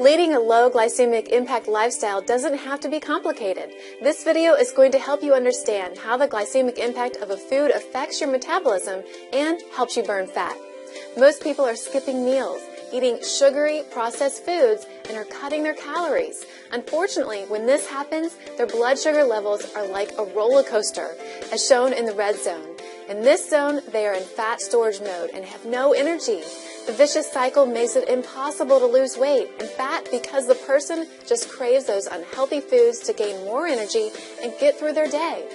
Leading a low glycemic impact lifestyle doesn't have to be complicated. This video is going to help you understand how the glycemic impact of a food affects your metabolism and helps you burn fat. Most people are skipping meals, eating sugary, processed foods, and are cutting their calories. Unfortunately, when this happens, their blood sugar levels are like a roller coaster, as shown in the red zone. In this zone, they are in fat storage mode and have no energy. The vicious cycle makes it impossible to lose weight and fat because the person just craves those unhealthy foods to gain more energy and get through their day.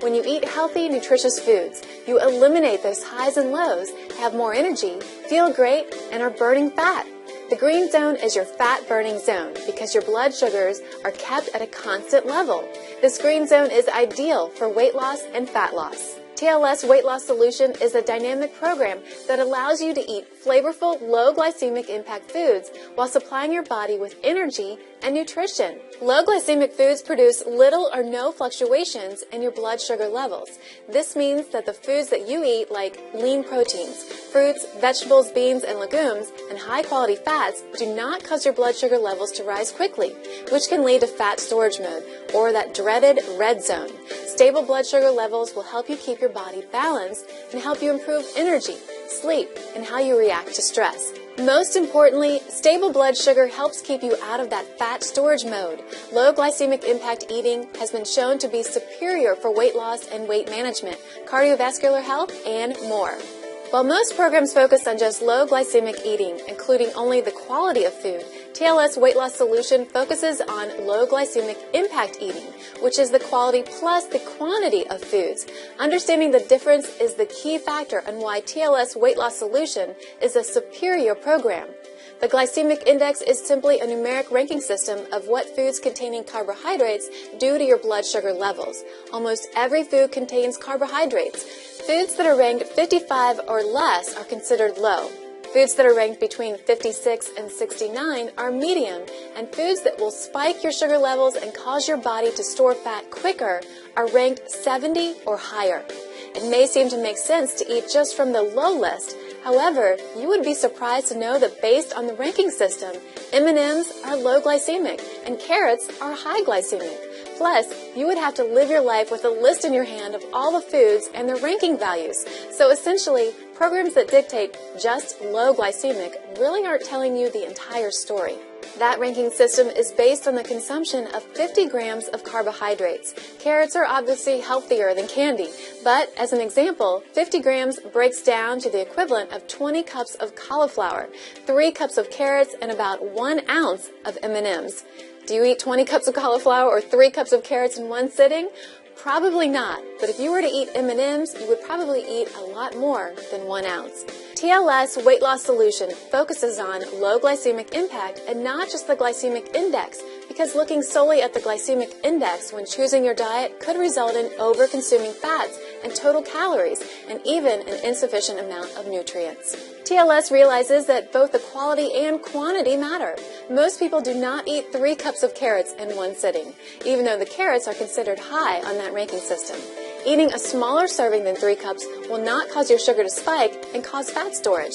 When you eat healthy, nutritious foods, you eliminate those highs and lows, have more energy, feel great, and are burning fat. The green zone is your fat-burning zone because your blood sugars are kept at a constant level. This green zone is ideal for weight loss and fat loss. TLS Weight Loss Solution is a dynamic program that allows you to eat flavorful, low glycemic impact foods while supplying your body with energy and nutrition. Low glycemic foods produce little or no fluctuations in your blood sugar levels. This means that the foods that you eat, like lean proteins, fruits, vegetables, beans, and legumes, and high-quality fats, do not cause your blood sugar levels to rise quickly, which can lead to fat storage mode, or that dreaded red zone. Stable blood sugar levels will help you keep your body balanced and help you improve energy, sleep, and how you react to stress. Most importantly, stable blood sugar helps keep you out of that fat storage mode. Low glycemic impact eating has been shown to be superior for weight loss and weight management, cardiovascular health, and more. While most programs focus on just low glycemic eating, including only the quality of food, TLS Weight Loss Solution focuses on low glycemic impact eating, which is the quality plus the quantity of foods. Understanding the difference is the key factor on why TLS Weight Loss Solution is a superior program. The glycemic index is simply a numeric ranking system of what foods containing carbohydrates do to your blood sugar levels. Almost every food contains carbohydrates. Foods that are ranked 55 or less are considered low. Foods that are ranked between 56 and 69 are medium, and foods that will spike your sugar levels and cause your body to store fat quicker are ranked 70 or higher. It may seem to make sense to eat just from the low list. However, you would be surprised to know that based on the ranking system, M&Ms are low glycemic and carrots are high glycemic. Plus, you would have to live your life with a list in your hand of all the foods and their ranking values. So essentially, programs that dictate just low glycemic really aren't telling you the entire story. That ranking system is based on the consumption of 50 grams of carbohydrates. Carrots are obviously healthier than candy, but as an example, 50 grams breaks down to the equivalent of 20 cups of cauliflower, 3 cups of carrots, and about 1 ounce of M&Ms. Do you eat 20 cups of cauliflower or 3 cups of carrots in one sitting? Probably not, but if you were to eat M&Ms, you would probably eat a lot more than 1 ounce. TLS Weight Loss Solution focuses on low glycemic impact and not just the glycemic index, because looking solely at the glycemic index when choosing your diet could result in over-consuming fats and total calories, and even an insufficient amount of nutrients. TLS realizes that both the quality and quantity matter. Most people do not eat 3 cups of carrots in one sitting, even though the carrots are considered high on that ranking system. Eating a smaller serving than 3 cups will not cause your sugar to spike and cause fat storage.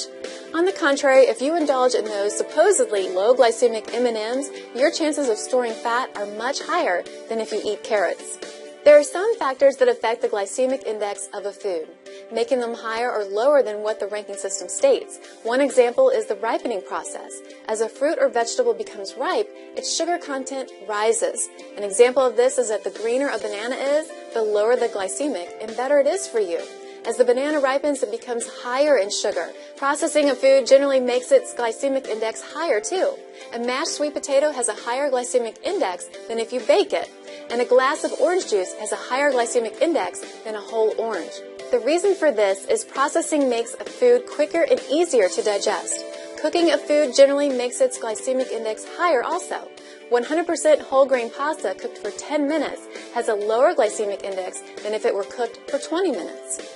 On the contrary, if you indulge in those supposedly low glycemic M&Ms, your chances of storing fat are much higher than if you eat carrots. There are some factors that affect the glycemic index of a food, making them higher or lower than what the ranking system states. One example is the ripening process. As a fruit or vegetable becomes ripe, its sugar content rises. An example of this is that the greener a banana is, the lower the glycemic and better it is for you. As the banana ripens, it becomes higher in sugar. Processing a food generally makes its glycemic index higher too. A mashed sweet potato has a higher glycemic index than if you bake it, and a glass of orange juice has a higher glycemic index than a whole orange. The reason for this is processing makes a food quicker and easier to digest. Cooking a food generally makes its glycemic index higher also. 100% whole grain pasta cooked for 10 minutes has a lower glycemic index than if it were cooked for 20 minutes.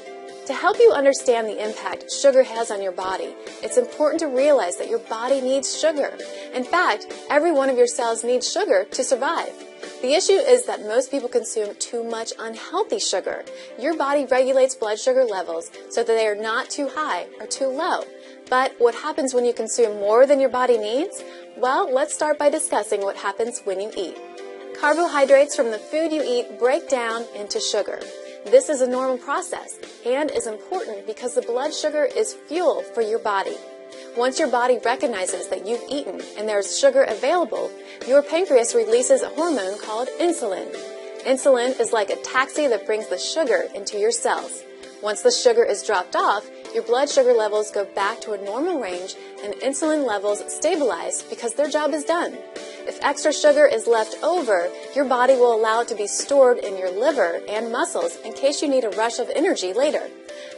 To help you understand the impact sugar has on your body, it's important to realize that your body needs sugar. In fact, every one of your cells needs sugar to survive. The issue is that most people consume too much unhealthy sugar. Your body regulates blood sugar levels so that they are not too high or too low. But what happens when you consume more than your body needs? Well, let's start by discussing what happens when you eat. Carbohydrates from the food you eat break down into sugar. This is a normal process and is important because the blood sugar is fuel for your body. Once your body recognizes that you've eaten and there's sugar available, your pancreas releases a hormone called insulin. Insulin is like a taxi that brings the sugar into your cells. Once the sugar is dropped off, your blood sugar levels go back to a normal range and insulin levels stabilize because their job is done. If extra sugar is left over, your body will allow it to be stored in your liver and muscles in case you need a rush of energy later.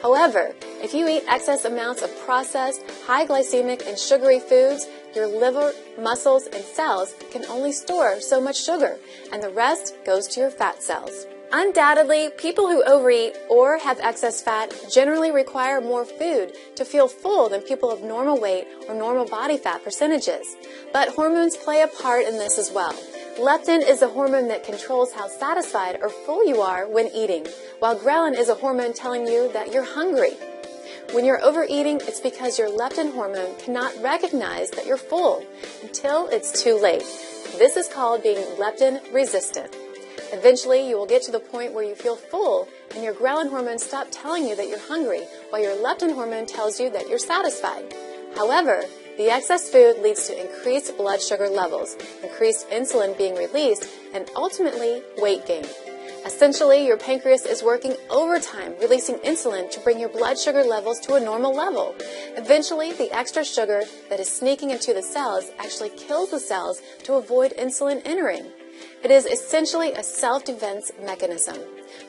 However, if you eat excess amounts of processed, high glycemic and sugary foods, your liver, muscles, and cells can only store so much sugar, and the rest goes to your fat cells. Undoubtedly, people who overeat or have excess fat generally require more food to feel full than people of normal weight or normal body fat percentages. But hormones play a part in this as well. Leptin is a hormone that controls how satisfied or full you are when eating, while ghrelin is a hormone telling you that you're hungry. When you're overeating, it's because your leptin hormone cannot recognize that you're full until it's too late. This is called being leptin resistant. Eventually, you will get to the point where you feel full and your ghrelin hormone stops telling you that you're hungry, while your leptin hormone tells you that you're satisfied. However, the excess food leads to increased blood sugar levels, increased insulin being released, and ultimately weight gain. Essentially, your pancreas is working overtime, releasing insulin to bring your blood sugar levels to a normal level. Eventually, the extra sugar that is sneaking into the cells actually kills the cells to avoid insulin entering. It is essentially a self-defense mechanism.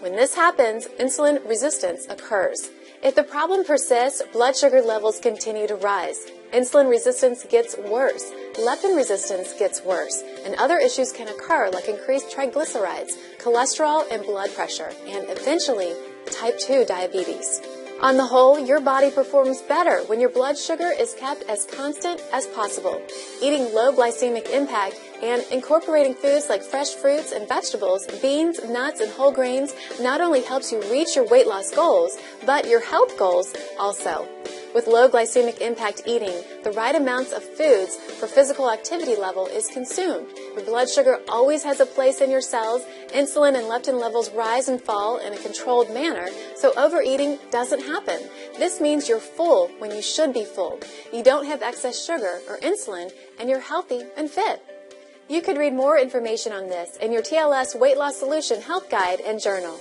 When this happens, insulin resistance occurs. If the problem persists, blood sugar levels continue to rise. Insulin resistance gets worse, leptin resistance gets worse, and other issues can occur like increased triglycerides, cholesterol, and blood pressure, and eventually type 2 diabetes. On the whole, your body performs better when your blood sugar is kept as constant as possible. Eating low glycemic impact and incorporating foods like fresh fruits and vegetables, beans, nuts, and whole grains not only helps you reach your weight loss goals, but your health goals also. With low glycemic impact eating, the right amounts of foods for physical activity level is consumed. Your blood sugar always has a place in your cells, insulin and leptin levels rise and fall in a controlled manner, so overeating doesn't happen. This means you're full when you should be full. You don't have excess sugar or insulin, and you're healthy and fit. You could read more information on this in your TLS Weight Loss Solution Health Guide and Journal.